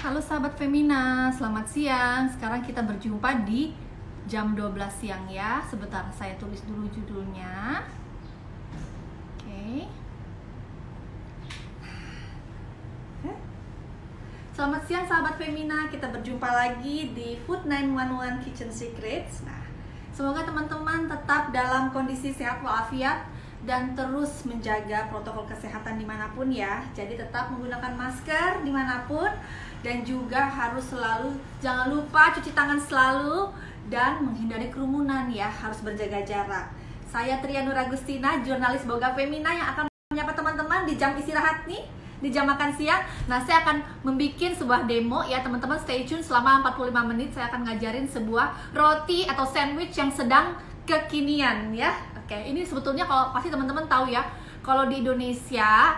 Halo sahabat Femina, selamat siang. Sekarang kita berjumpa di jam 12 siang ya. Sebentar, saya tulis dulu judulnya. Oke. Selamat siang sahabat Femina, kita berjumpa lagi di Food 911 Kitchen Secrets. Nah, semoga teman-teman tetap dalam kondisi sehat walafiat dan terus menjaga protokol kesehatan dimanapun ya. Jadi tetap menggunakan masker dimanapun, dan juga harus selalu, jangan lupa cuci tangan selalu dan menghindari kerumunan ya, harus berjaga jarak. Saya Tria Nur Agustina, jurnalis Boga Femina yang akan menyapa teman-teman di jam istirahat nih, di jam makan siang. Nah, saya akan membuat sebuah demo ya teman-teman, stay tune selama 45 menit. Saya akan ngajarin sebuah roti atau sandwich yang sedang kekinian ya. Oke, ini sebetulnya kalau pasti teman-teman tahu ya, kalau di Indonesia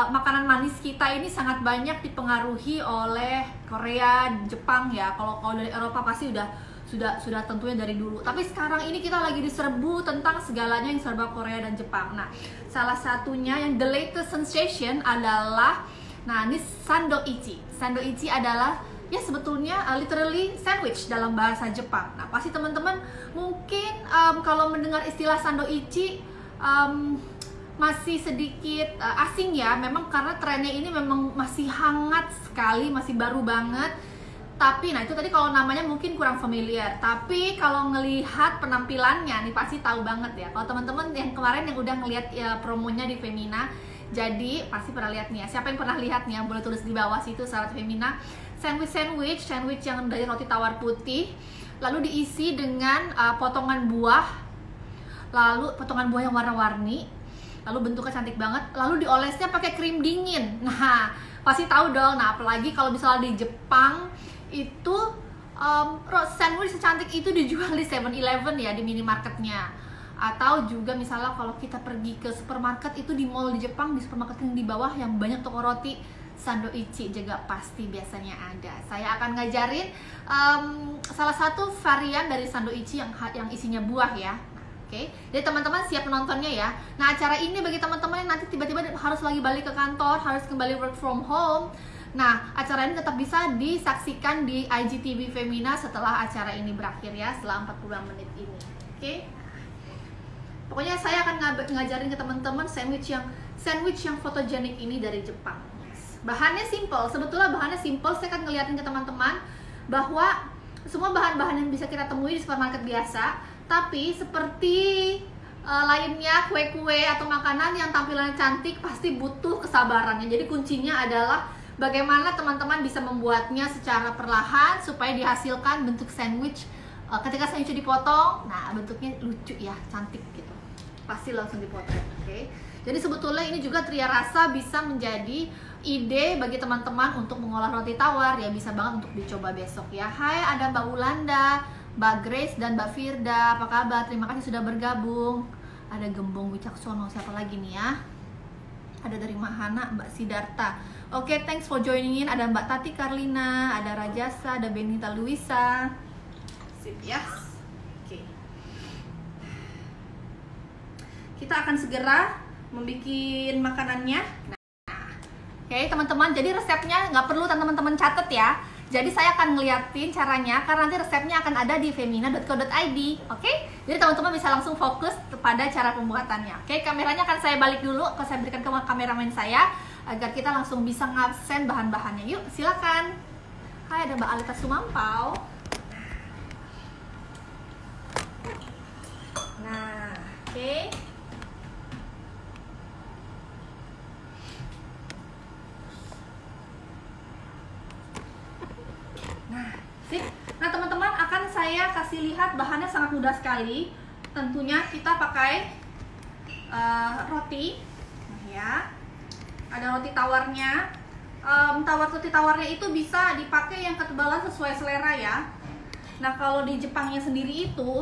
makanan manis kita ini sangat banyak dipengaruhi oleh Korea, Jepang ya. Kalau dari Eropa pasti sudah tentunya dari dulu. Tapi sekarang ini kita lagi diserbu tentang segalanya yang serba Korea dan Jepang. Nah, salah satunya yang the latest sensation adalah, nah ini sandoichi. Sandoichi adalah ya sebetulnya literally sandwich dalam bahasa Jepang. Nah, pasti teman-teman mungkin kalau mendengar istilah sandoichi masih sedikit asing ya, memang karena trennya ini memang masih hangat sekali, masih baru banget. Tapi nah itu tadi kalau namanya mungkin kurang familiar, tapi kalau ngelihat penampilannya nih pasti tahu banget ya. Kalau teman-teman yang kemarin yang udah ngelihat ya, promonya di Femina, jadi pasti pernah lihat nih ya. Siapa yang pernah lihat nih ya, boleh tulis di bawah situ sahabat Femina. Sandwich yang dari roti tawar putih, lalu diisi dengan potongan buah, lalu potongan buah yang warna-warni, lalu bentuknya cantik banget, lalu diolesnya pakai krim dingin. Nah, pasti tahu dong. Nah, apalagi kalau misalnya di Jepang itu sandwich secantik itu dijual di 7-Eleven ya, di minimarketnya. Atau juga misalnya kalau kita pergi ke supermarket itu di mall di Jepang, di supermarket yang di bawah yang banyak toko roti, sandoichi juga pasti biasanya ada. Saya akan ngajarin salah satu varian dari sandoichi yang isinya buah ya. Oke, jadi teman-teman siap menontonnya ya. Nah, acara ini bagi teman-teman yang nanti tiba-tiba harus lagi balik ke kantor, harus kembali work from home. Nah, acara ini tetap bisa disaksikan di IGTV Femina setelah acara ini berakhir ya, setelah 40 menit ini. Oke. Pokoknya saya akan ngajarin ke teman-teman sandwich yang fotogenik ini dari Jepang. Bahannya simple, sebetulnya bahannya simple. Saya akan ngeliatin ke teman-teman bahwa semua bahan-bahan yang bisa kita temui di supermarket biasa, tapi seperti lainnya kue-kue atau makanan yang tampilannya cantik pasti butuh kesabarannya. Jadi kuncinya adalah bagaimana teman-teman bisa membuatnya secara perlahan supaya dihasilkan bentuk sandwich. Ketika sandwich dipotong, nah bentuknya lucu ya, cantik gitu. Pasti langsung dipotong. Oke. Jadi sebetulnya ini juga Tria rasa bisa menjadi ide bagi teman-teman untuk mengolah roti tawar ya, bisa banget untuk dicoba besok ya. Hai, ada Mbak Ulanda, Mbak Grace dan Mbak Firda, apa kabar? Terima kasih sudah bergabung. Ada Gembong Wicaksono, siapa lagi nih ya? Ada dari Mahana, Mbak Sidarta. Oke, thanks for joining in. Ada Mbak Tati Karlina, ada Rajasa, ada Benita Luisa. Sip ya. Oke. Kita akan segera membuat makanannya. Nah, oke teman-teman, jadi resepnya nggak perlu teman-teman catat ya. Jadi saya akan ngeliatin caranya, karena nanti resepnya akan ada di femina.co.id. Oke? Jadi teman-teman bisa langsung fokus kepada cara pembuatannya. Oke, kameranya akan saya balik dulu, akan saya berikan ke kameramen saya agar kita langsung bisa ngabsen bahan-bahannya. Yuk, silakan. Hai, ada Mbak Alita Sumampau. Nah, oke. Nah teman-teman, akan saya kasih lihat bahannya sangat mudah sekali. Tentunya kita pakai roti, nah, ya. Ada roti tawarnya. Roti tawarnya itu bisa dipakai yang ketebalan sesuai selera ya. Nah kalau di Jepangnya sendiri itu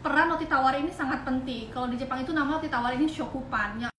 peran roti tawar ini sangat penting. Kalau di Jepang itu nama roti tawar ini shokupan.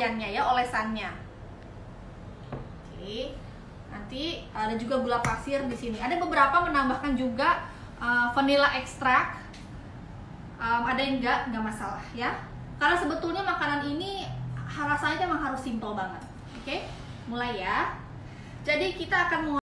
ya, olesannya. Oke. Nanti ada juga gula pasir di sini. Ada beberapa menambahkan juga vanilla ekstrak. Ada yang enggak masalah ya. Karena sebetulnya makanan ini rasanya emang harus simple banget. Oke, mulai ya. Jadi kita akan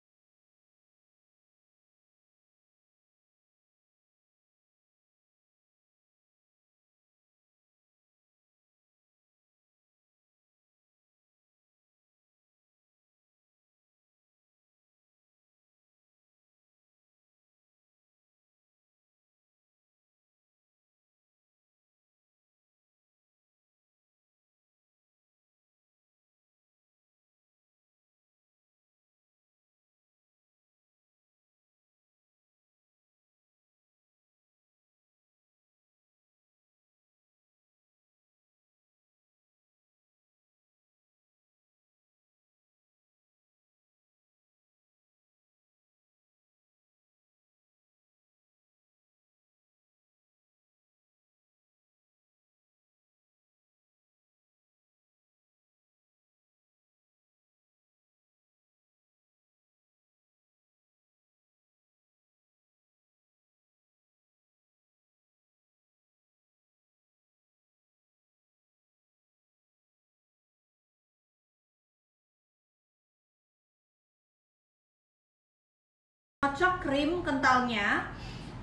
kocok krim kentalnya.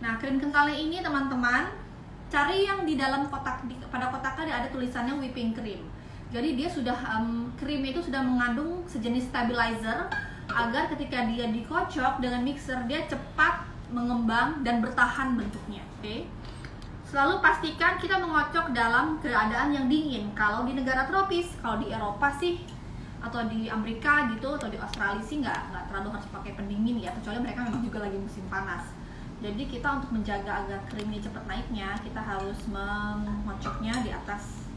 Nah, krim kentalnya ini teman-teman, cari yang di dalam kotak, pada kotaknya ada tulisannya whipping cream. Jadi dia sudah krim itu sudah mengandung sejenis stabilizer agar ketika dia dikocok dengan mixer dia cepat mengembang dan bertahan bentuknya. Oke. Selalu pastikan kita mengocok dalam keadaan yang dingin. Kalau di negara tropis, kalau di Eropa sih atau di Amerika gitu atau di Australia sih nggak terlalu harus pakai pendingin ya, kecuali mereka memang juga lagi musim panas. Jadi kita untuk menjaga agar krimnya cepat naiknya, kita harus mengocoknya di atas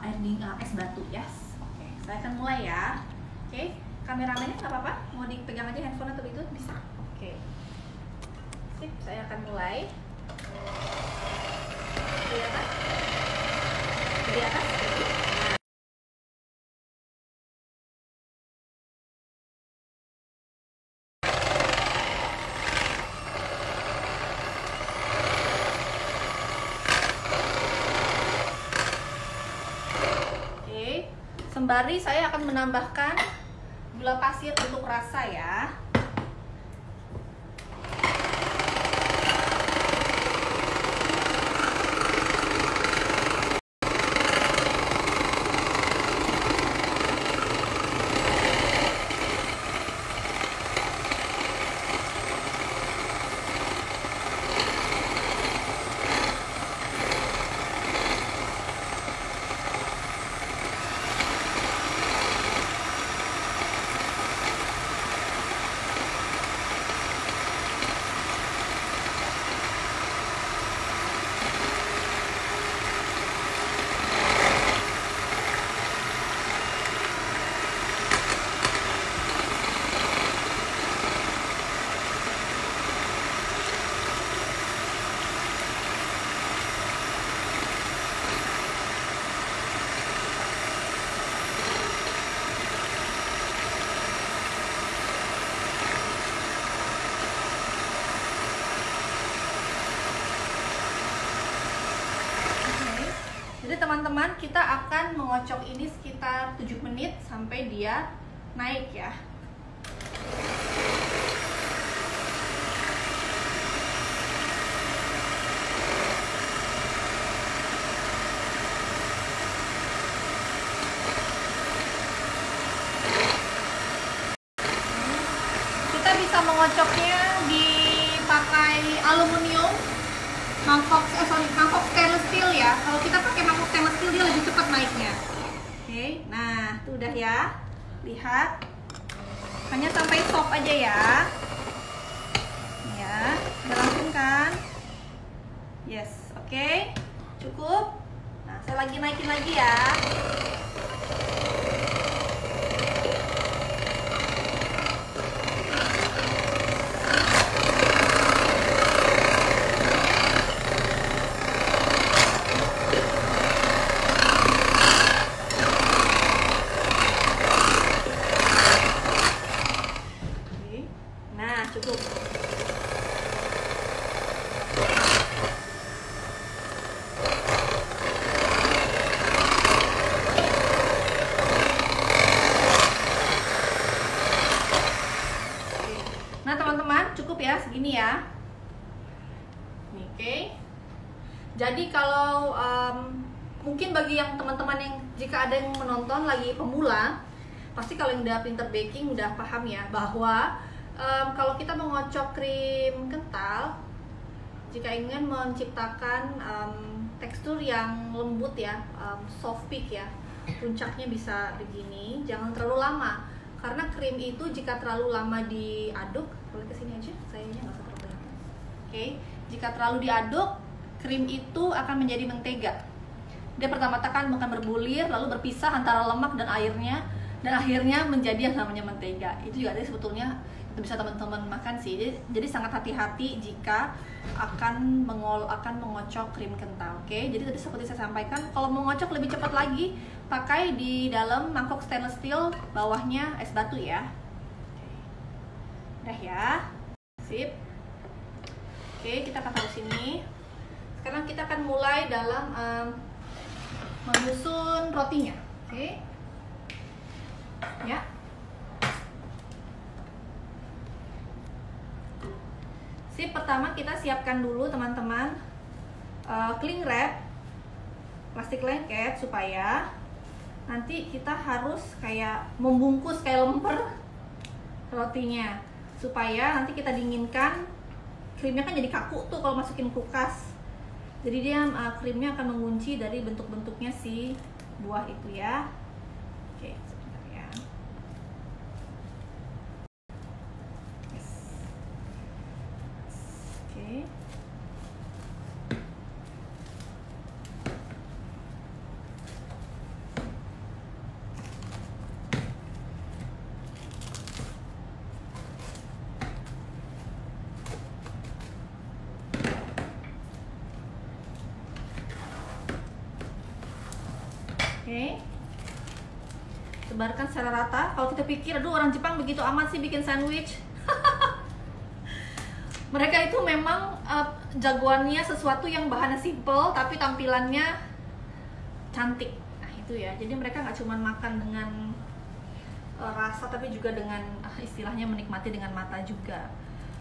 air dingin, es batu ya. Oke, saya akan mulai ya. Oke, kameramennya nggak apa-apa, mau dipegang aja handphone atau itu bisa. Oke, sip, saya akan mulai. Kelihatan? Di atas. Sembari saya akan menambahkan gula pasir untuk rasa ya. Jadi teman-teman, kita akan mengocok ini sekitar 7 menit sampai dia naik ya. Kita bisa mengocoknya dipakai aluminium, mangkok stainless steel ya. Kalau kita pakai mangkok stainless steel dia lebih cepat naiknya. Oke, nah itu udah ya. Lihat, hanya sampai top aja ya. Ya, udah langsung kan? Yes, oke, cukup. Nah, saya lagi naikin lagi ya. cukup. Nah teman-teman, cukup ya, segini ya. Oke. Jadi kalau mungkin bagi yang teman-teman yang jika ada yang menonton lagi pemula, pasti kalau yang udah pinter baking udah paham ya bahwa kalau kita mengocok krim kental, jika ingin menciptakan tekstur yang lembut ya, soft peak ya, puncaknya bisa begini, jangan terlalu lama. Karena krim itu jika terlalu lama diaduk, boleh kesini aja, sayangnya nggak usah terlalu kelihatan. Oke, jika terlalu diaduk, krim itu akan menjadi mentega. Dia pertama-tama akan berbulir, lalu berpisah antara lemak dan airnya, dan akhirnya menjadi yang namanya mentega. Itu juga sebetulnya itu bisa teman-teman makan sih. Jadi sangat hati-hati jika akan mengocok krim kental. Oke, jadi tadi seperti saya sampaikan, kalau mengocok lebih cepat lagi, pakai di dalam mangkok stainless steel, bawahnya es batu ya. Udah ya, sip. Oke, kita akan taruh sini. Sekarang kita akan mulai dalam menyusun rotinya. Oke, ya. Sip, pertama kita siapkan dulu teman-teman cling wrap, plastik lengket, supaya nanti kita harus kayak membungkus kayak lemper rotinya, supaya nanti kita dinginkan. Krimnya kan jadi kaku tuh kalau masukin kulkas, jadi dia krimnya akan mengunci dari bentuk-bentuknya si buah itu ya. Oke, sebentar ya. Yes. Oke. Oke, sebarkan secara rata. Kalau kita pikir, aduh orang Jepang begitu amat sih bikin sandwich. Mereka itu memang jagoannya sesuatu yang bahannya simple tapi tampilannya cantik. Nah itu ya, jadi mereka nggak cuma makan dengan rasa, tapi juga dengan istilahnya menikmati dengan mata juga.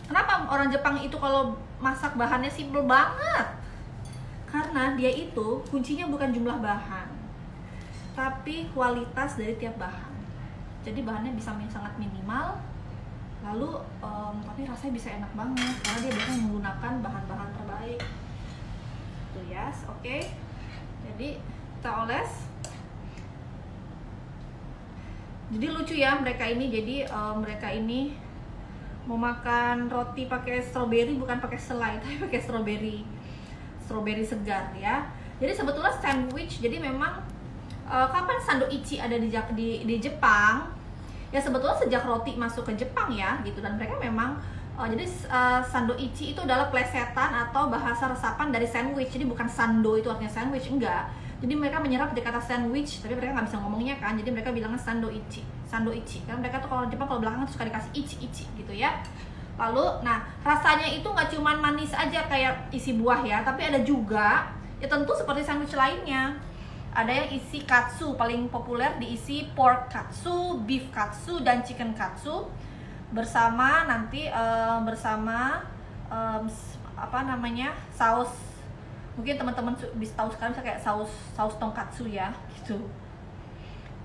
Kenapa orang Jepang itu kalau masak bahannya simple banget? Karena dia itu kuncinya bukan jumlah bahan, tapi kualitas dari tiap bahan. Jadi bahannya bisa sangat minimal, lalu tapi rasanya bisa enak banget karena dia biasanya menggunakan bahan-bahan terbaik. Tuh ya, yes, oke. Jadi kita oles. Jadi lucu ya mereka ini. Jadi mereka ini mau makan roti pakai stroberi, bukan pakai selai, tapi pakai stroberi segar ya. Jadi sebetulnya sandwich. Jadi memang kapan sandoichi ada di Jepang? Ya sebetulnya sejak roti masuk ke Jepang ya gitu, dan mereka memang jadi sandoichi itu adalah plesetan atau bahasa resapan dari sandwich. Jadi bukan sando itu artinya sandwich, enggak. Jadi mereka menyerap dari kata sandwich, tapi mereka nggak bisa ngomongnya kan, jadi mereka bilangnya sandoichi. Karena mereka tuh kalau Jepang kalau belakangan tuh suka dikasih ichi gitu ya. Lalu, nah rasanya itu nggak cuma manis aja kayak isi buah ya, tapi ada juga ya tentu seperti sandwich lainnya. Ada yang isi katsu, paling populer diisi pork katsu, beef katsu, dan chicken katsu bersama nanti apa namanya, saus. Mungkin teman-teman bisa tahu sekarang kayak saus tonkatsu ya gitu.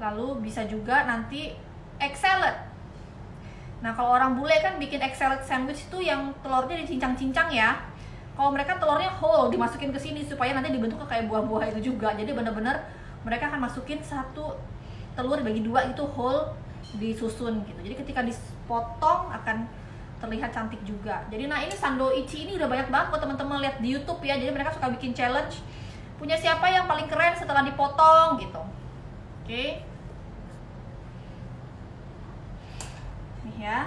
Lalu bisa juga nanti egg salad. Nah kalau orang bule kan bikin egg salad sandwich itu yang telurnya dicincang-cincang ya. Kalau mereka telurnya whole dimasukin ke sini supaya nanti dibentuknya kayak buah-buah itu juga. Jadi benar-benar mereka akan masukin satu telur bagi dua itu whole disusun gitu. Jadi ketika dipotong akan terlihat cantik juga. Jadi nah ini sandoichi ini udah banyak banget buat teman-teman lihat di YouTube ya. Jadi mereka suka bikin challenge. Punya siapa yang paling keren setelah dipotong gitu. Oke. Nih ya.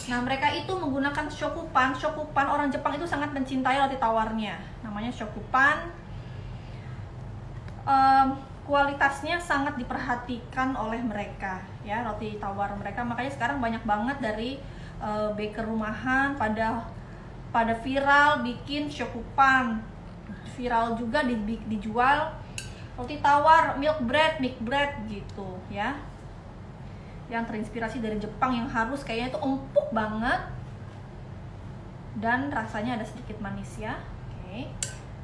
Nah mereka itu menggunakan shokupan. Shokupan orang Jepang itu sangat mencintai roti tawarnya. Namanya shokupan. kualitasnya sangat diperhatikan oleh mereka ya, roti tawar mereka. Makanya sekarang banyak banget dari baker rumahan pada viral bikin shokupan, viral juga dijual roti tawar milk bread gitu ya, yang terinspirasi dari Jepang, yang harus kayaknya itu empuk banget dan rasanya ada sedikit manis ya. Oke.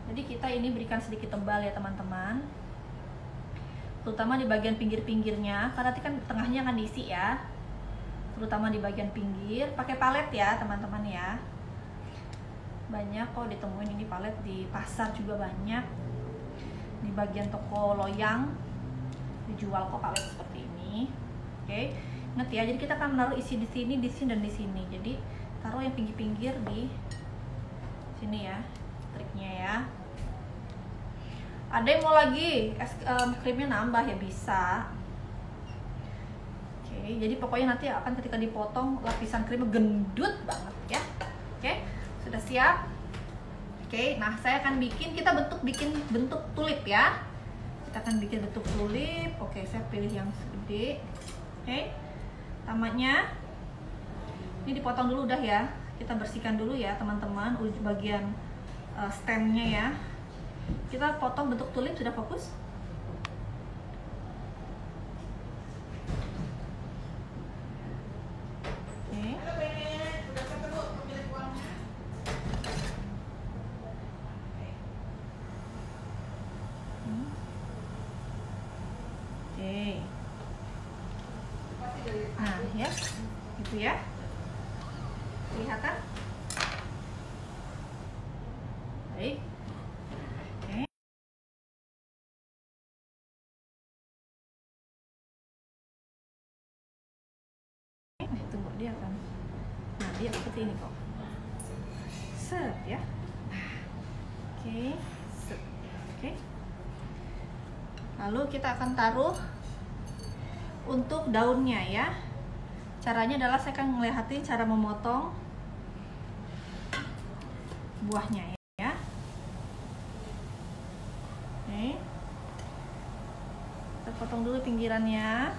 Jadi kita ini berikan sedikit tebal ya teman-teman, terutama di bagian pinggir-pinggirnya, karena nanti kan tengahnya akan diisi ya, terutama di bagian pinggir. Pakai palet ya teman-teman ya, banyak kok ditemuin ini palet di pasar juga banyak, di bagian toko loyang dijual kok palet seperti ini. Oke, ingat ya, jadi kita akan menaruh isi di sini, dan di sini. Jadi taruh yang pinggir-pinggir di sini ya, triknya ya. Ada yang mau lagi krimnya nambah ya bisa. Oke, jadi pokoknya nanti akan ketika dipotong lapisan krimnya gendut banget ya. Oke, sudah siap. Oke, nah saya akan bikin bentuk tulip ya. Kita akan bikin bentuk tulip. Oke, saya pilih yang segede. Oke, tamaknya ini dipotong dulu udah ya. Kita bersihkan dulu ya teman-teman bagian stemnya ya. Kita potong bentuk tulip. Sudah fokus? Oke. Oke. Nah ya, gitu ya. Kelihatan? Baik. Tunggu dia kan. Nah, dia seperti ini kok. Set ya. Oke, set. Oke. Lalu kita akan taruh untuk daunnya ya. Caranya adalah saya akan ngeliatin cara memotong buahnya ya. Oke. Kita potong dulu pinggirannya.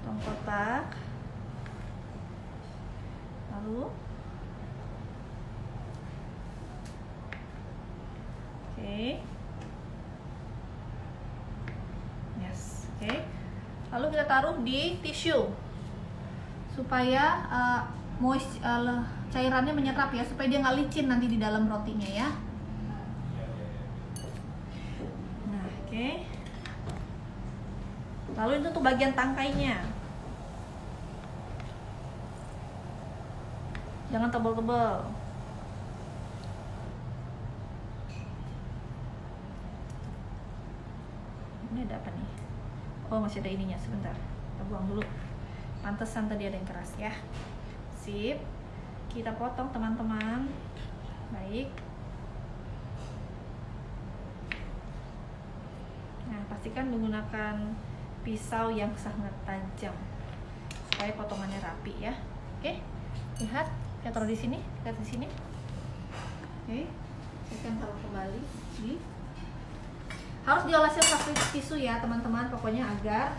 Potong kotak. Lalu oke. Yes, oke. Lalu kita taruh di tisu supaya cairannya menyerap ya, supaya dia nggak licin nanti di dalam rotinya ya. Nah, oke. Lalu itu untuk bagian tangkainya. Jangan tebal-tebal. Ini ada apa nih? Oh, masih ada ininya, sebentar. Kita buang dulu. Pantesan tadi ada yang keras ya. Sip. Kita potong teman-teman. Baik. Nah, pastikan menggunakan pisau yang sangat tajam supaya potongannya rapi ya. Oke. Lihat, kita taruh di sini, lihat di sini. Oke. Saya akan taruh kembali di. Harus diolesi pakai tisu ya teman-teman, pokoknya agar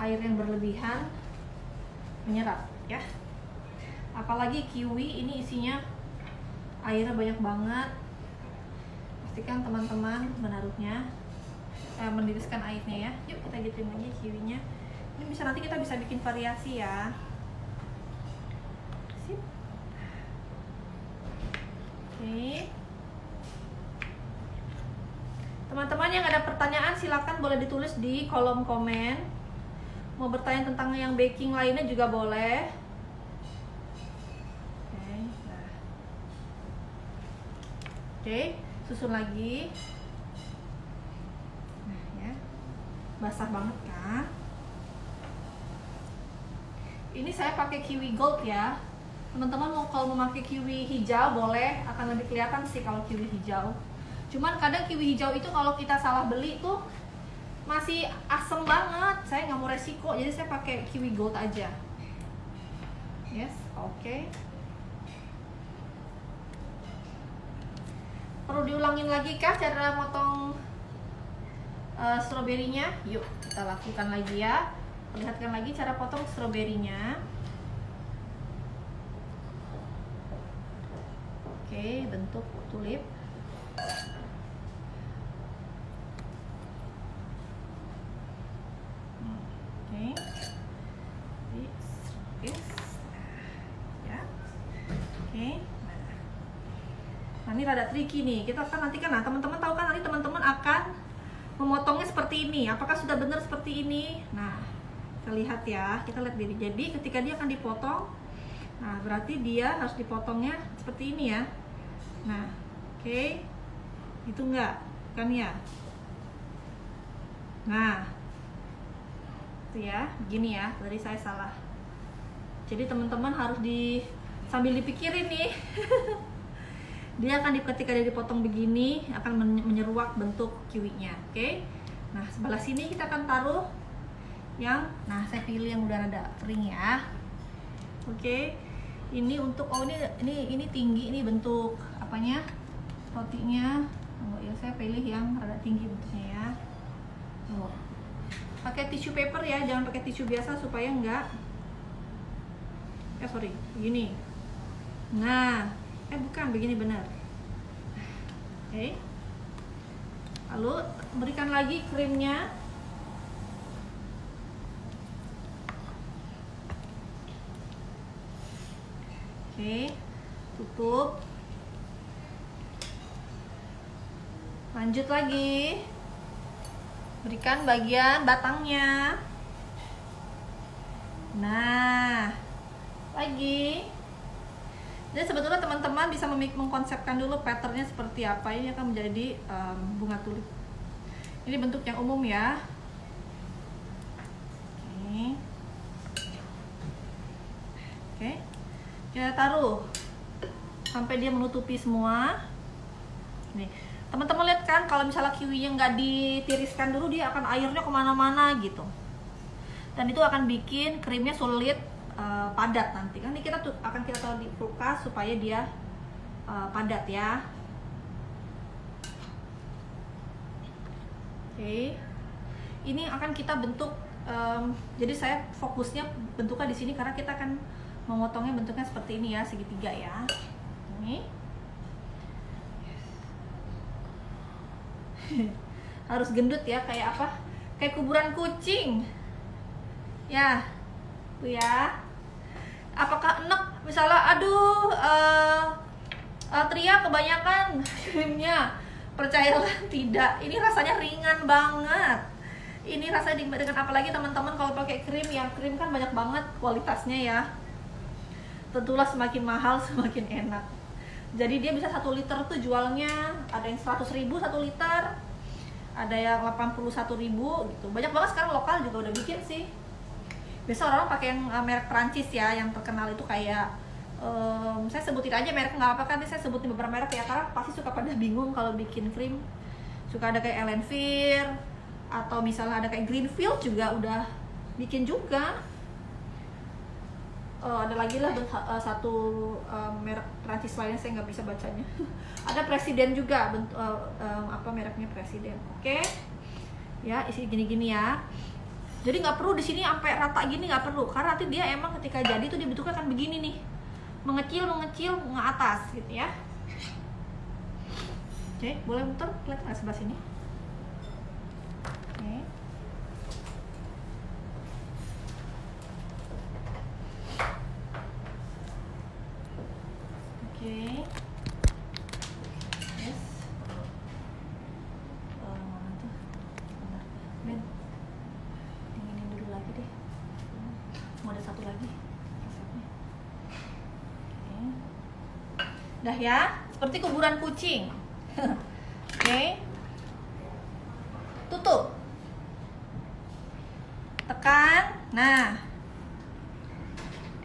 air yang berlebihan menyerap ya. Apalagi kiwi ini isinya airnya banyak banget. Pastikan teman-teman menaruhnya, meniriskan airnya ya. Yuk kita gituin aja kiwinya. Ini bisa, nanti kita bisa bikin variasi ya. Sip. Oke. Teman-teman yang ada pertanyaan silakan boleh ditulis di kolom komen. Mau bertanya tentang yang baking lainnya juga boleh. Oke, nah. Oke, susun lagi. Nah ya, basah banget kan? Ini saya pakai kiwi gold ya. Teman-teman kalau mau pakai kiwi hijau boleh, akan lebih kelihatan sih kalau kiwi hijau. Cuman kadang kiwi hijau itu kalau kita salah beli tuh masih asem banget. Saya nggak mau resiko, jadi saya pakai kiwi gold aja. Yes, oke. Perlu diulangin lagi kah cara motong stroberinya. Yuk kita lakukan lagi ya. Perlihatkan lagi cara potong stroberinya. Oke, bentuk tulip. Oke. Ya. Oke. Nah, ini rada tricky nih. Kita kan nanti kan, nah teman-teman tahu kan nanti teman-teman akan memotongnya seperti ini. Apakah sudah benar seperti ini? Nah, kita lihat ya. Kita lihat diri. Jadi ketika dia akan dipotong, nah berarti dia harus dipotongnya seperti ini ya. Nah, oke. Itu enggak kan ya? Nah, itu ya, begini ya. Tadi saya salah. Jadi teman-teman harus sambil dipikirin nih. Dia akan ketika dia dipotong begini akan menyeruak bentuk kiwinya. Oke. Nah, sebelah sini kita akan taruh yang, nah saya pilih yang udah rada kering ya. Oke. Ini untuk, oh ini tinggi, ini bentuk apanya? Rotinya. Oh ya, saya pilih yang rada tinggi bentuknya ya. Oh. Pakai tisu paper ya, jangan pakai tisu biasa supaya enggak begini. Nah, bukan begini benar. Oke. Lalu berikan lagi krimnya. Oke, tutup. Lanjut lagi. Berikan bagian batangnya. Nah, lagi. Jadi sebetulnya teman-teman bisa mengkonsepkan dulu patternnya seperti apa. Ini akan menjadi bunga tulip. Ini bentuk yang umum ya. Oke. Kita taruh sampai dia menutupi semua. Nih, teman-teman lihat kan kalau misalnya kiwinya nggak ditiriskan dulu, dia akan airnya kemana-mana gitu. Dan itu akan bikin krimnya sulit padat nanti. Kan ini kita akan kita taruh di kulkas supaya dia padat ya. Oke. Ini akan kita bentuk. Jadi saya fokusnya bentuknya di sini karena kita akan memotongnya bentuknya seperti ini ya, segitiga ya. Ini. Harus gendut ya, kayak apa? Kayak kuburan kucing. Ya. Tuh ya. Apakah enak? Misalnya aduh Tria kebanyakan krimnya. Percayalah tidak. Ini rasanya ringan banget. Ini rasanya dengan apalagi teman-teman kalau pakai krim, yang krim kan banyak banget kualitasnya ya. Tentulah semakin mahal semakin enak. Jadi dia bisa 1 liter tuh jualnya ada yang 100.000 1 liter, ada yang 81.000 gitu. Banyak banget sekarang lokal juga udah bikin sih. Biasa orang pakai yang merek Prancis ya, yang terkenal itu kayak saya sebutin aja merek, nggak apa-apa kan, saya sebutin beberapa merek ya, karena pasti suka pada bingung kalau bikin krim. Suka ada kayak Elenvir, atau misalnya ada kayak Greenfield juga udah bikin juga. Ada lagi lah satu merek Prancis lainnya, saya nggak bisa bacanya. Ada Presiden juga, apa mereknya Presiden. Oke. Ya, isi gini-gini ya. Jadi nggak perlu di sini sampai rata gini, nggak perlu, karena nanti dia emang ketika jadi tuh dibentuknya kan begini nih, mengecil ke atas gitu ya. Oke, boleh muter, kelihatan nggak sebelah sini? Oke. Oke. Yes. Mana tuh? Bentar. Ben, dinginin dulu lagi deh. Mau ada satu lagi resepnya. Oke. Udah ya, seperti kuburan kucing. Oke. Tutup. Tekan. Nah.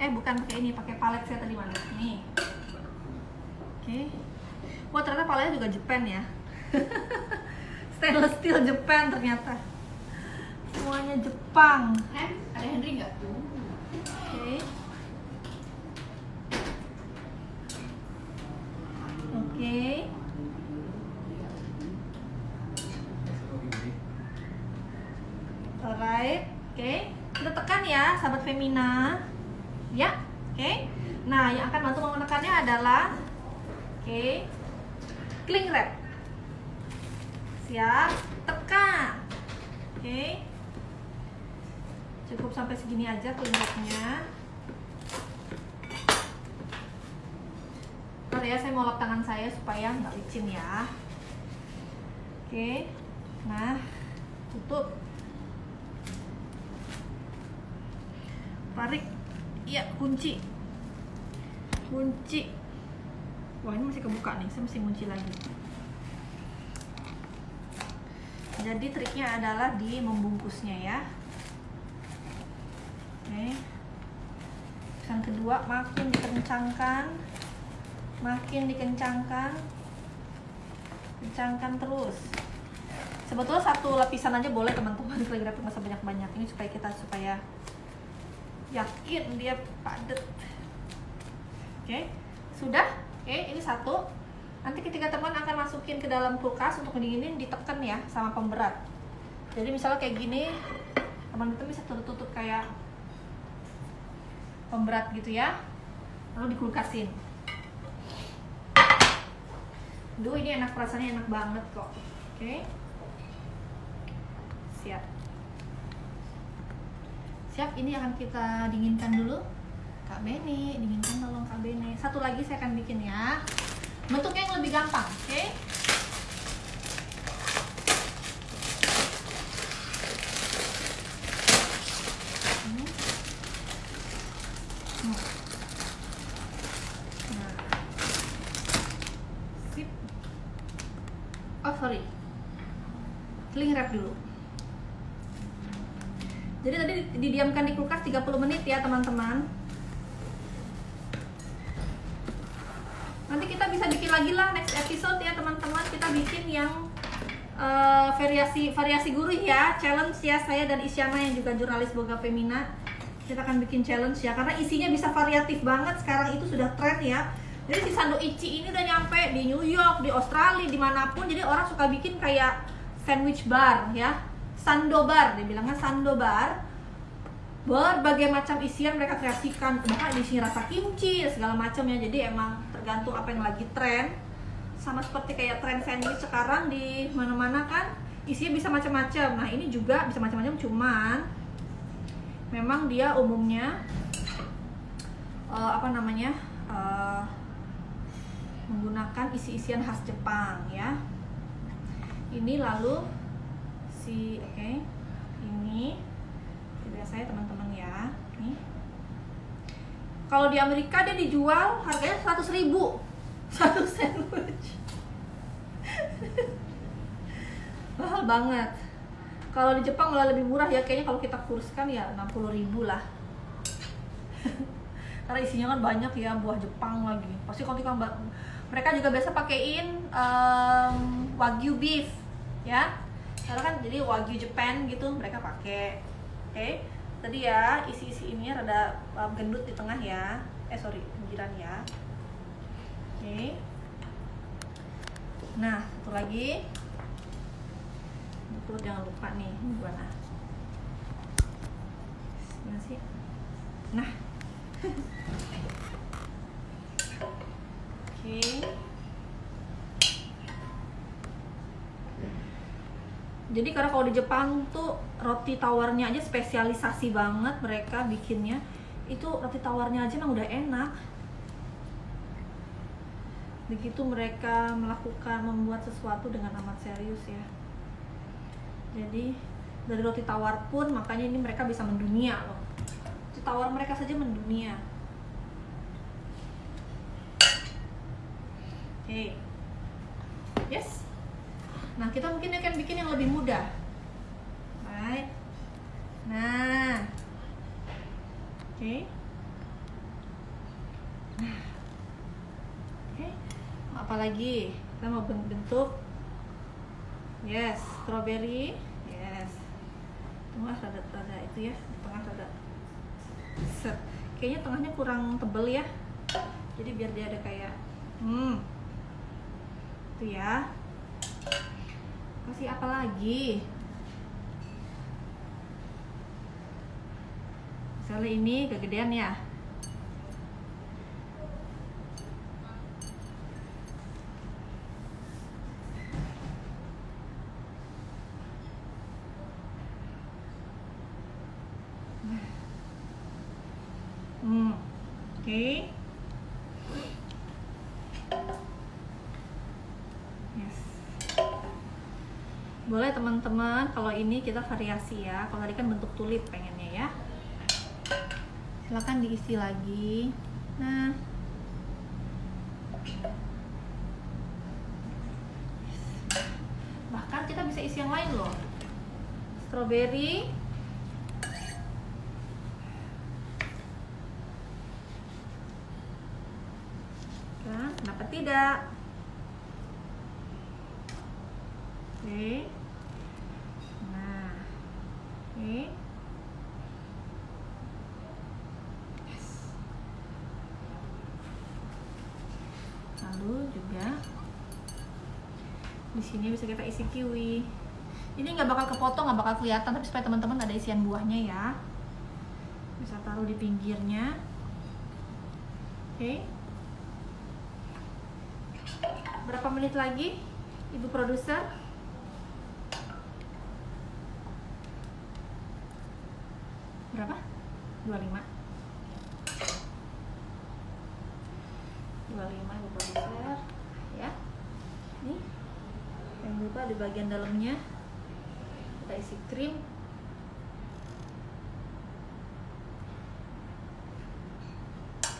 Bukan pakai ini, pakai palet saya tadi mana? Nih. Oke. Wah, ternyata paletnya juga Jepang ya. Stainless steel Jepang ternyata. Semuanya Jepang. Ada Henry nggak? Oke. Oke. sahabat Femina. Ya, oke. Nah, yang akan bantu menekannya adalah cling wrap. Siap, tekan. Cukup sampai segini aja cling wrapnya. Ntar ya, saya mau lap tangan saya supaya nggak licin ya. Nah, tutup. Tarik. Iya, kunci. Wah, ini masih kebuka nih, saya mesti kunci lagi. Jadi triknya adalah di membungkusnya ya. Yang kedua, makin dikencangkan, kencangkan terus. Sebetulnya satu lapisan aja boleh teman-teman, cling wrap nggak sebanyak-banyak. Ini supaya yakin dia padat. Sudah. Ini satu. Nanti ketika teman akan masukin ke dalam kulkas untuk mendinginin, ditekan ya sama pemberat. Jadi misalnya kayak gini, teman-teman bisa tutup kayak pemberat gitu ya, lalu dikulkasin. Duh, ini enak, rasanya enak banget kok. Siap, ini akan kita dinginkan dulu. Kak Beni, dinginkan tolong Kak Beni. Satu lagi saya akan bikin ya, bentuknya yang lebih gampang. Cling wrap dulu. Jadi tadi didiamkan di kulkas 30 menit ya teman-teman. Nanti kita bisa bikin lagi lah next episode ya teman-teman. Kita bikin yang variasi gurih ya, challenge ya, saya dan Isyana yang juga jurnalis Boga Femina. Kita akan bikin challenge ya, karena isinya bisa variatif banget. Sekarang itu sudah tren ya. Jadi si Sando Ichi ini udah nyampe di New York, di Australia, dimanapun. Jadi orang suka bikin kayak sandwich bar ya, Sando bar, dibilangnya Sando bar. Berbagai macam isian mereka kreasikan, bahkan isinya rasa kimchi segala macam ya. Jadi emang tergantung apa yang lagi tren. Sama seperti kayak tren sandwich sekarang di mana-mana kan, isinya bisa macam-macam. Nah ini juga bisa macam-macam, cuman memang dia umumnya menggunakan isi-isian khas Jepang ya. Ini lalu ini biasanya teman-teman ya. Nih, kalau di Amerika dia dijual harganya 100.000 satu sandwich. Mahal banget. Kalau di Jepang malah lebih murah ya, kayaknya kalau kita kurskan ya 60.000 lah. Karena isinya kan banyak ya, buah Jepang lagi. Pasti kalau mereka juga biasa pakein wagyu beef ya. Karena kan jadi wagyu Japan gitu mereka pakai. Tadi ya isi-isi ini rada gendut di tengah ya. Pinggiran ya. Nah, satu lagi. Itu jangan lupa nih, gimana? Gimana sih? Nah. Jadi karena kalau di Jepang tuh roti tawarnya aja spesialisasi banget mereka bikinnya. Itu roti tawarnya aja emang udah enak. Begitu mereka membuat sesuatu dengan amat serius ya. Jadi dari roti tawar pun makanya ini mereka bisa mendunia loh. Roti tawar mereka saja mendunia. Yes. Nah, kita mungkin akan bikin yang lebih mudah. Baik. Nah. Apalagi kita mau bentuk strawberry. Tengah rada itu ya, tengah rada set. Kayaknya tengahnya kurang tebel ya. Jadi biar dia ada kayak itu ya. Kasih apa lagi? Soalnya ini kegedean ya. Oke. Yes. Boleh teman-teman, kalau ini kita variasi ya. Kalau tadi kan bentuk tulip pengennya ya. Silakan diisi lagi. Nah. Bahkan kita bisa isi yang lain loh. Strawberry. Kenapa tidak? Oke. Nah, oke. Yes. Lalu juga di sini bisa kita isi kiwi. Ini nggak bakal kepotong, nggak bakal kelihatan, tapi supaya teman-teman ada isian buahnya ya. Bisa taruh di pinggirnya. Oke. Berapa menit lagi, Ibu produser? Berapa? 25. 25 Ibu produser. Ya. Nih. Jangan lupa di bagian dalamnya kita isi krim.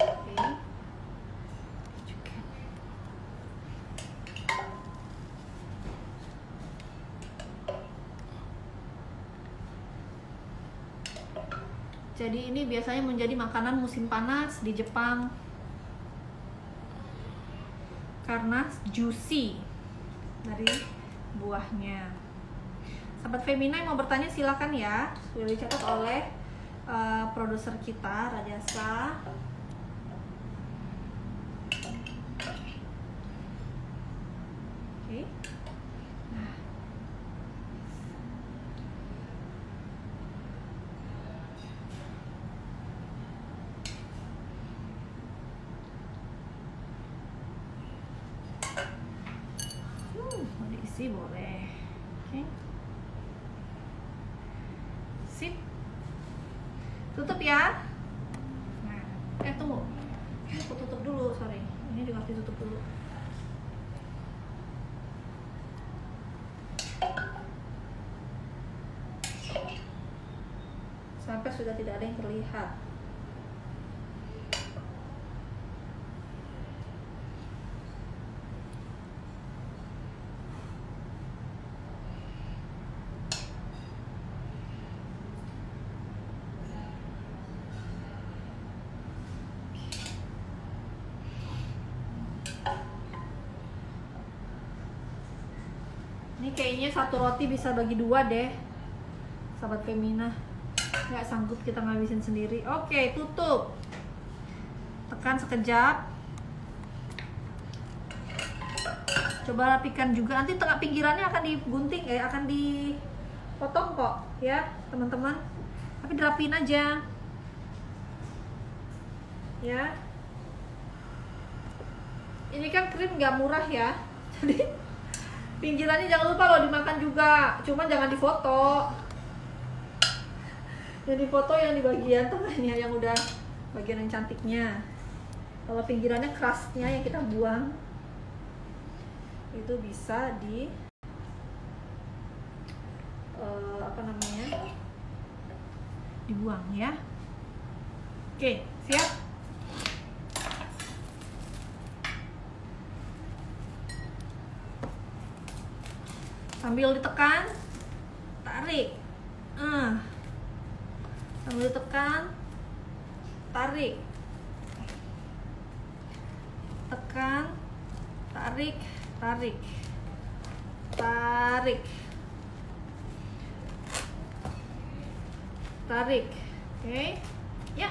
Oke. Jadi ini biasanya menjadi makanan musim panas di Jepang karena juicy dari buahnya. Sahabat Femina yang mau bertanya silakan ya, sudah dicatat oleh produser kita Rajasa. Oke. Nah. Mau diisi boleh. Oke. Sip. Tutup ya. Nah, tunggu. Ini aku tutup dulu, sorry. Ini juga harus ditutup dulu. Sampai sudah tidak ada yang terlihat. Ini kayaknya satu roti bisa bagi dua deh, sahabat Femina. Nggak sanggup kita ngabisin sendiri. Oke, tutup. Tekan sekejap. Coba rapikan juga. Nanti tengah pinggirannya akan digunting, akan dipotong kok, ya teman-teman. Tapi dirapiin aja. Ya. Ini kan krim nggak murah ya. Jadi pinggirannya jangan lupa loh dimakan juga, cuman jangan difoto. Yang difoto yang di bagian tengahnya, yang udah bagian yang cantiknya. Kalau pinggirannya kerasnya yang kita buang, itu bisa di dibuang ya. Oke, siap. Sambil ditekan, tarik. Sambil ditekan, tarik. Tekan, tarik, tarik. Tarik. Tarik. Oke. Ya.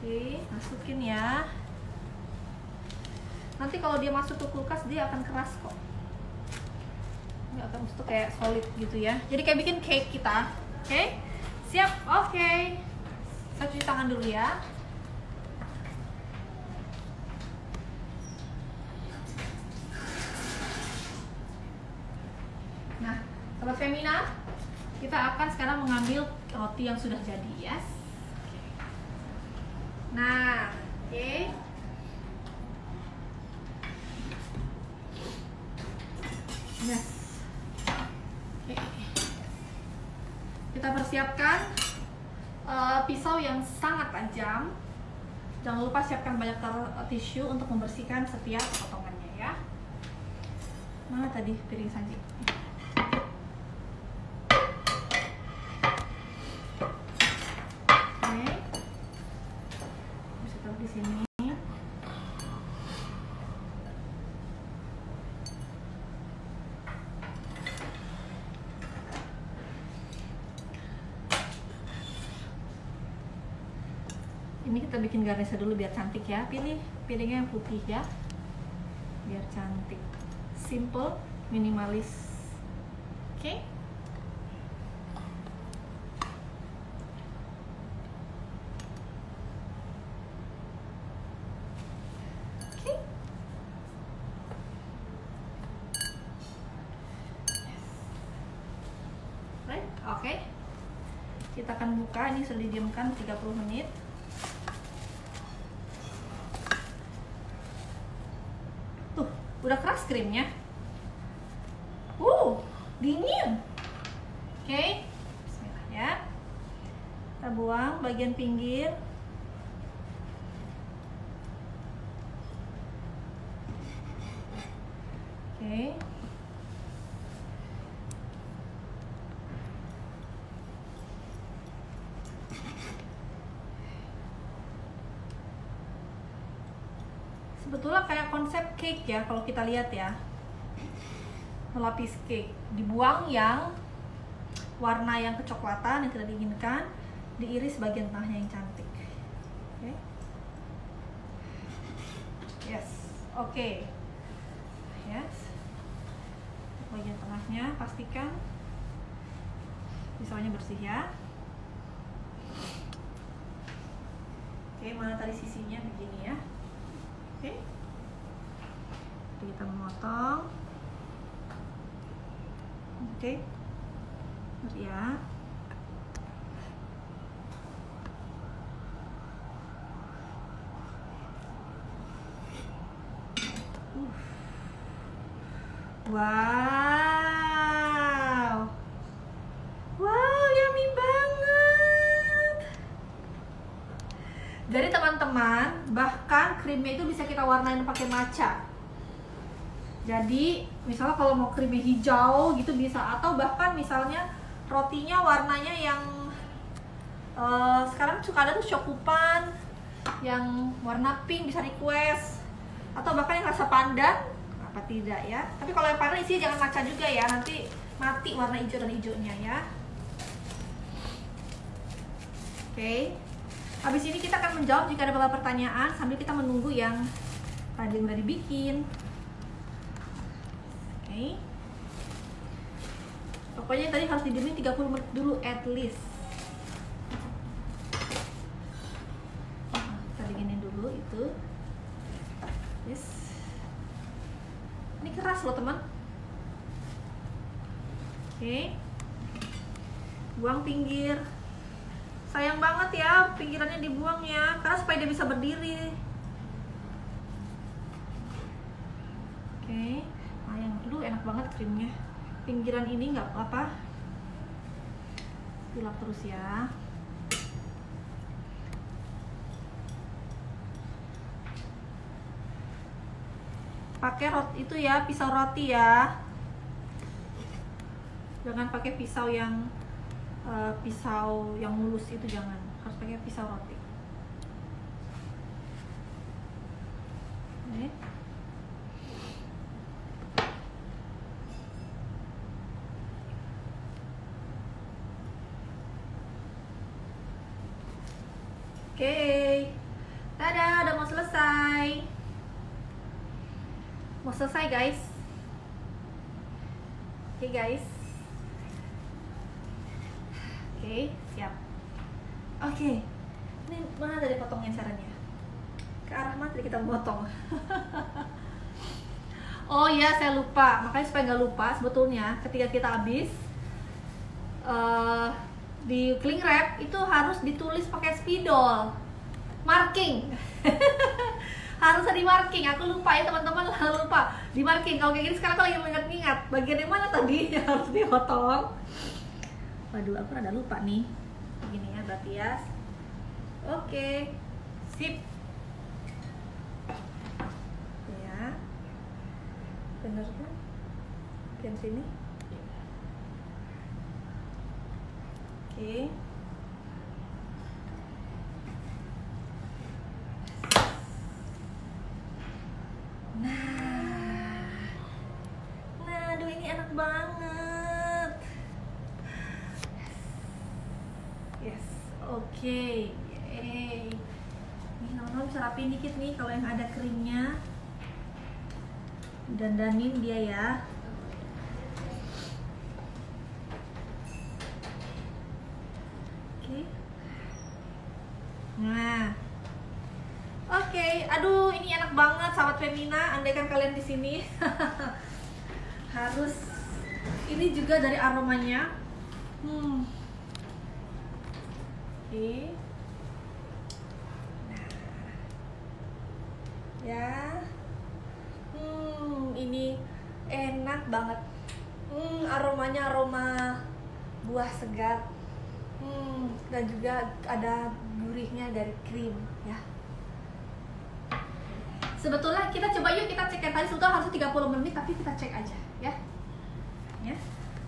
Oke, masukin ya. Nanti kalau dia masuk ke kulkas dia akan keras kok. Nggak akan tuh kayak solid gitu ya. Jadi kayak bikin cake kita. Oke. Siap, oke. Saya cuci tangan dulu ya. Nah, Sobat Femina, kita akan sekarang mengambil roti yang sudah jadi, yes. Nah, oke. Yes. Oke. Kita persiapkan pisau yang sangat tajam. Jangan lupa siapkan banyak tisu untuk membersihkan setiap potongannya ya. Mana tadi piring saji? Oke. Bisa taruh di sini. Ini kita bikin garnisnya dulu biar cantik ya. Pilih piringnya yang putih ya, biar cantik. Simple, minimalis. Oke. Oke. Right? Oke. Kita akan buka, ini sudah didiamkan 30 menit. Udah keras krimnya. Dingin. Oke. Bismillah ya. Kita buang bagian pinggir. Oke. Sebetulnya kayak konsep cake ya, kalau kita lihat ya, melapis cake. Dibuang yang warna yang kecoklatan yang tidak diinginkan, diiris bagian tengahnya yang cantik. Oke. Yes, oke. Yes. Bagian tengahnya pastikan pisaunya bersih ya. Oke, mana tadi sisinya begini ya. Oke, kita memotong. Oke, ya. Wow, yummy banget. Jadi teman-teman, bahkan krimnya itu bisa kita warnain pakai matcha. Jadi misalnya kalau mau krimnya hijau gitu bisa, atau bahkan misalnya rotinya warnanya yang sekarang suka ada tuh Shokupan yang warna pink, bisa request, atau bahkan yang rasa pandan, apa tidak ya. Tapi kalau yang pandan isinya jangan matcha juga ya, nanti mati warna hijau dan hijaunya ya. Oke. Habis ini kita akan menjawab jika ada beberapa pertanyaan sambil kita menunggu yang tadi udah dibikin. Oke. Pokoknya tadi harus didiemin 30 menit dulu at least. Kita dinginin dulu itu. Yes. Ini keras loh teman. Oke. Buang pinggir. Sayang banget ya pinggirannya dibuang ya, karena supaya dia bisa berdiri. Oke. Yang dulu enak banget krimnya. Pinggiran ini nggak apa, dilap terus ya. Pakai roti itu ya, pisau roti ya. Jangan pakai pisau yang mulus itu, jangan. Harus pakai pisau roti. Oke. Oke, dadah, udah mau selesai. Mau selesai guys. Oke guys. Oke. siap. Oke. Ini mana tadi potongnya caranya? Ke arah mana tadi kita potong? Oh iya, saya lupa. Makanya supaya nggak lupa, sebetulnya ketika kita habis di cling wrap itu harus ditulis pakai spidol, marking. Harus di marking. Aku lupa ya teman-teman, lupa di marking. Kalau kayak gini sekarang aku lagi mengingat-ingat bagian yang mana tadi yang harus dipotong. Waduh, aku rada lupa nih. Begini ya berarti ya. Oke, sip. Ya, bener kan? Bagian sini. Oke. Nah, aduh ini enak banget. Yes, oke. Yeay. Nih, Nono bisa rapiin dikit nih kalau yang ada krimnya. Dandanin dia ya. Oke. Nah. Oke, aduh ini enak banget sahabat Femina. Andaikan kalian di sini harus ini juga dari aromanya. Oke. Nah. Ya. Ini enak banget. Aromanya aroma buah segar. Dan juga ada gurihnya dari krim ya. Sebetulnya kita coba yuk kita cek yang tadi sebetulnya harusnya 30 menit tapi kita cek aja ya. Ya.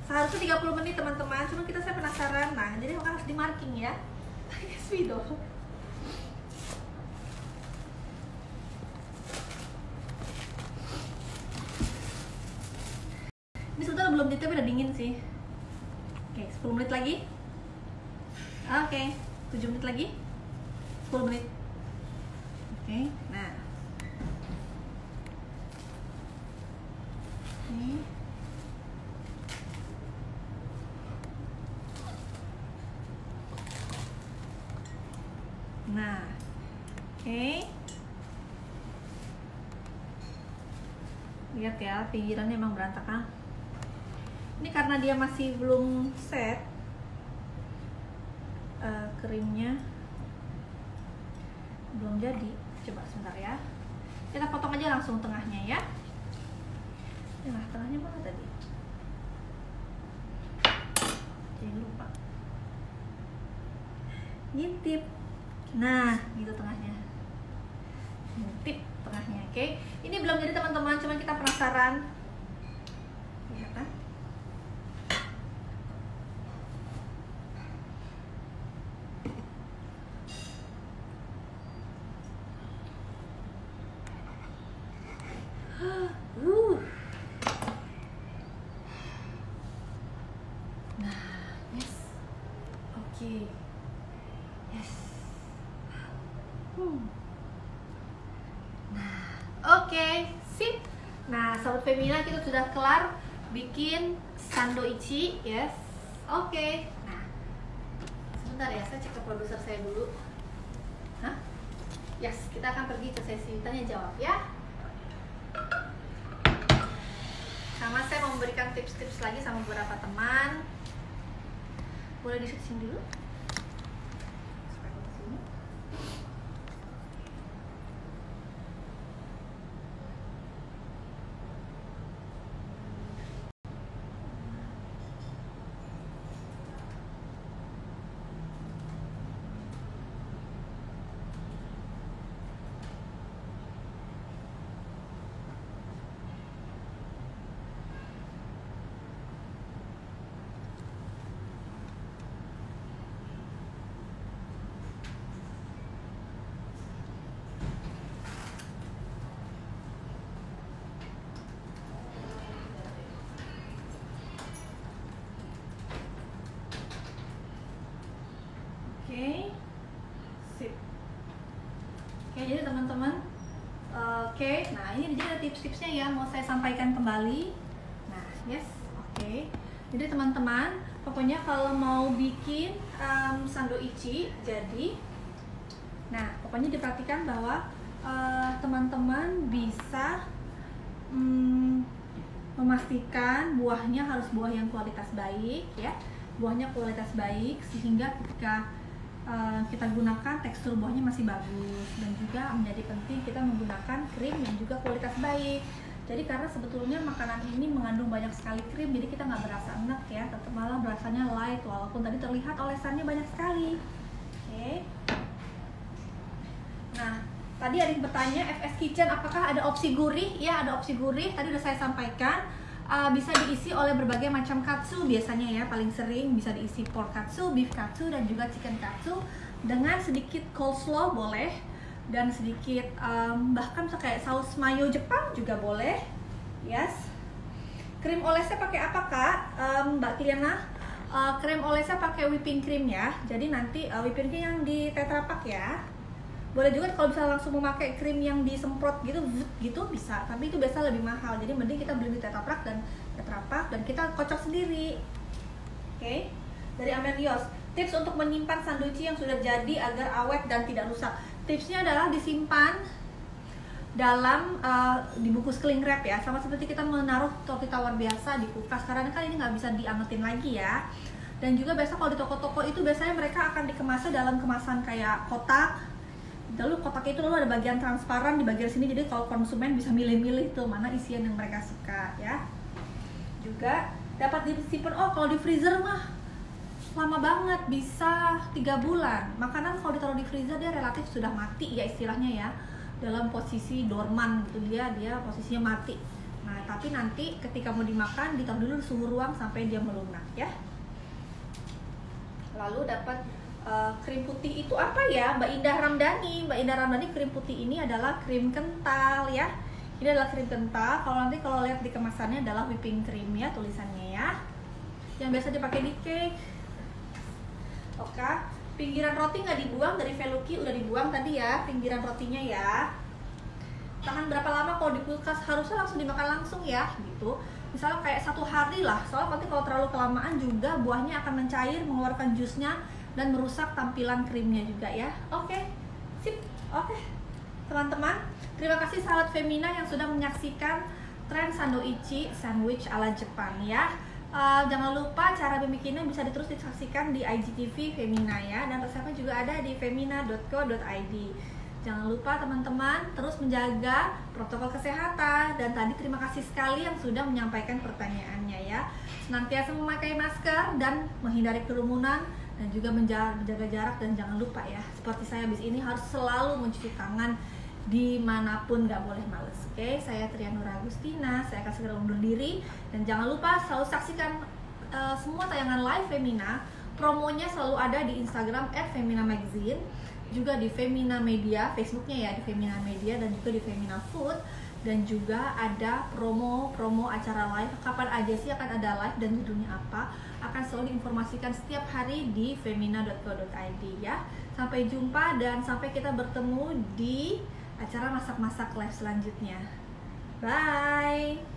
Seharusnya 30 menit teman-teman, cuma saya penasaran. Nah, jadi harus di marking ya. Spidol. Ini sebetulnya belum ditutup udah dingin sih. Oke, 10 menit lagi. Oke, 7 menit lagi. 10 menit. Oke, nah. Nah, oke. Lihat ya, pinggirannya emang berantakan. Ini karena dia masih belum set krimnya, belum jadi. Coba sebentar ya. Kita potong aja langsung tengahnya ya. Nah, tengahnya mana tadi? Jangan lupa. Ngintip. Nah, gitu tengahnya. Ngintip tengahnya, oke? Ini belum jadi teman-teman, cuma kita penasaran. Lihat kan? Yes. Nah, oke, sip. Nah, sahabat Femina, kita sudah kelar bikin sandoichi, yes. Oke. Nah, sebentar ya, saya cek ke produser saya dulu. Hah? Yes, kita akan pergi ke sesi tanya jawab ya. Sama saya mau memberikan tips-tips lagi sama beberapa teman. Boleh di-switching dulu? Oke, sip. Oke, jadi teman-teman, oke, nah ini jadi ada tips-tipsnya ya, mau saya sampaikan kembali. Nah, yes, oke. Jadi teman-teman, Pokoknya kalau mau bikin sandoichi jadi, nah pokoknya diperhatikan bahwa teman-teman bisa memastikan buahnya harus buah yang kualitas baik ya, buahnya kualitas baik sehingga ketika kita gunakan tekstur buahnya masih bagus, dan juga menjadi penting kita menggunakan krim yang juga kualitas baik. Jadi karena sebetulnya makanan ini mengandung banyak sekali krim, jadi kita nggak berasa enak ya, tetap malah berasanya light walaupun tadi terlihat olesannya banyak sekali. Oke. Nah, tadi ada yang bertanya FS Kitchen apakah ada opsi gurih? Ya, ada opsi gurih. Tadi udah saya sampaikan. Bisa diisi oleh berbagai macam katsu biasanya ya, paling sering bisa diisi pork katsu, beef katsu, dan juga chicken katsu dengan sedikit coleslaw boleh, dan sedikit bahkan kayak saus mayo Jepang juga boleh. Yes. Krim olesnya pakai apa Kak? Mbak Kliana? Krim olesnya pakai whipping cream ya. Jadi nanti whipping cream yang di Tetra Pak ya. Boleh juga kalau bisa langsung memakai krim yang disemprot gitu bisa, tapi itu biasa lebih mahal. Jadi mending kita beli di Tetra Pak dan kita kocok sendiri. Oke. Dari Amelios, tips untuk menyimpan sanduichi yang sudah jadi agar awet dan tidak rusak. Tipsnya adalah disimpan dalam dibungkus cling wrap ya, sama seperti kita menaruh roti tawar biasa di kulkas, karena kan ini nggak bisa diangetin lagi ya. Dan juga biasa kalau di toko-toko itu biasanya mereka akan dikemasnya dalam kemasan kayak kotak. Lalu kotak itu lalu ada bagian transparan di bagian sini, jadi kalau konsumen bisa milih-milih tuh mana isian yang mereka suka ya. Juga dapat disimpan, kalau di freezer mah lama banget, bisa 3 bulan. Makanan kalau ditaruh di freezer dia relatif sudah mati ya istilahnya ya, dalam posisi dorman gitu, dia posisinya mati. Nah tapi nanti ketika mau dimakan ditaruh dulu di suhu ruang sampai dia melunak ya. Lalu dapat krim putih itu apa ya Mbak Indah Ramdhani? Mbak Indah Ramdhani, krim putih ini adalah krim kental ya. Ini adalah krim kental. Kalau lihat di kemasannya adalah whipping cream ya tulisannya ya. Yang biasa dipakai di cake. Oke, pinggiran roti nggak dibuang dari Veluki, udah dibuang tadi ya pinggiran rotinya ya. Tahan berapa lama kalau di kulkas? Harusnya langsung dimakan langsung ya gitu. Misalnya kayak 1 hari lah. Soalnya nanti kalau terlalu kelamaan juga buahnya akan mencair, mengeluarkan jusnya dan merusak tampilan krimnya juga ya. Oke, sip. Oke, teman-teman, terima kasih sahabat Femina yang sudah menyaksikan tren sandoichi sandwich ala Jepang ya. Jangan lupa cara bikinnya bisa terus disaksikan di IGTV Femina ya, dan resepnya juga ada di femina.co.id. Jangan lupa teman-teman terus menjaga protokol kesehatan, dan tadi terima kasih sekali yang sudah menyampaikan pertanyaannya ya. Senantiasa memakai masker dan menghindari kerumunan, dan juga menjaga jarak, dan jangan lupa ya, seperti saya habis ini harus selalu mencuci tangan dimanapun, nggak boleh males. Oke, saya Trianura Agustina, saya akan segera undur diri, dan jangan lupa selalu saksikan semua tayangan live Femina. Promonya selalu ada di Instagram @feminamagazine, juga di Femina Media, Facebooknya ya di Femina Media, dan juga di Femina Food. Dan juga ada promo acara live, kapan aja sih akan ada live dan judulnya apa, akan selalu diinformasikan setiap hari di femina.co.id ya. Sampai jumpa dan sampai kita bertemu di acara masak-masak live selanjutnya. Bye.